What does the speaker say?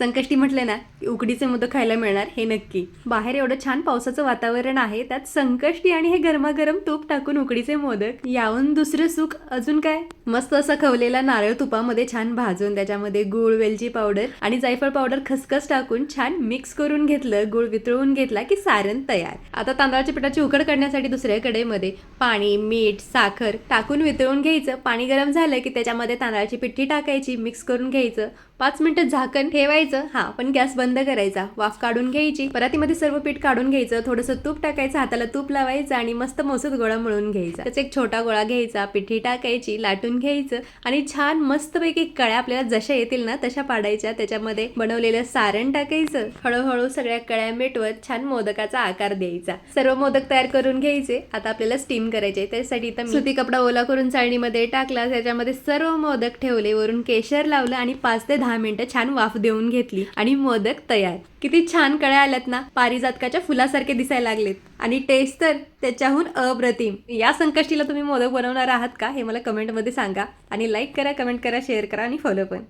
संकष्टी म्हटले ना की उकडीचे मोदक खायला मिळणार हे नक्की. बाहेर एवढं छान पावसाचं वातावरण आहे, त्यात संकष्टी आणि हे गरमागरम तूप टाकून उकडीचे मोदक, याहून दुसरं सुख अजून काय. मस्त असा खवलेला नारळ तुपामध्ये छान भाजून त्याच्यामध्ये गूळ, वेलची पावडर आणि जायफळ पावडर, खसखस टाकून छान मिक्स करून घेतलं, गूळ वितळून घेतला की सारण तयार. आता तांदळाच्या पिठाची उकड काढण्यासाठी दुसऱ्या कढईमध्ये पाणी, मीठ, साखर टाकून वितळून घ्यायचं. पाणी गरम झालं की त्याच्यामध्ये तांदळाची पिठी टाकायची, मिक्स करून घ्यायचं. 5 मिनिटं झाकण ठेवायचं. पण गॅस बंद करायचा. वाफ काढून घ्यायची. परातीमध्ये सर्व पीठ काढून घ्यायचं. थोडंसं तूप टाकायचं, हाताला तूप लावायचं आणि मस्त मौसूद गोळा मळून घ्यायचा. त्याचा एक छोटा गोळा घ्यायचा, पिठी टाकायची, लाटून घ्यायचं आणि छान मस्तपैकी कळ्या आपल्याला जशा येतील ना तशा पाडायच्या. त्याच्यामध्ये बनवलेलं सारण टाकायचं. हळूहळू सगळ्या कळ्या मिटवत छान मोदकाचा आकार द्यायचा. सर्व मोदक तयार करून घ्यायचे. आता आपल्याला स्टीम करायचे. त्यासाठी इथं सुती कपडा ओला करून चाळणीमध्ये टाकला. त्याच्यामध्ये सर्व मोदक ठेवले, वरून केशर लावलं आणि 5 ते 10 मिनिटं छान वाफ देऊन घेतली आणि मोदक तयार. किती छान कळ्या आल्यात ना, पारिजातकाच्या फुलासारखे दिसायला लागलेत आणि टेस्ट तर त्याच्याहून अप्रतिम. या संकष्टीला तुम्ही मोदक बनवणार आहात का हे मला कमेंटमध्ये सांगा आणि लाईक करा, कमेंट करा, शेअर करा आणि फॉलो पण.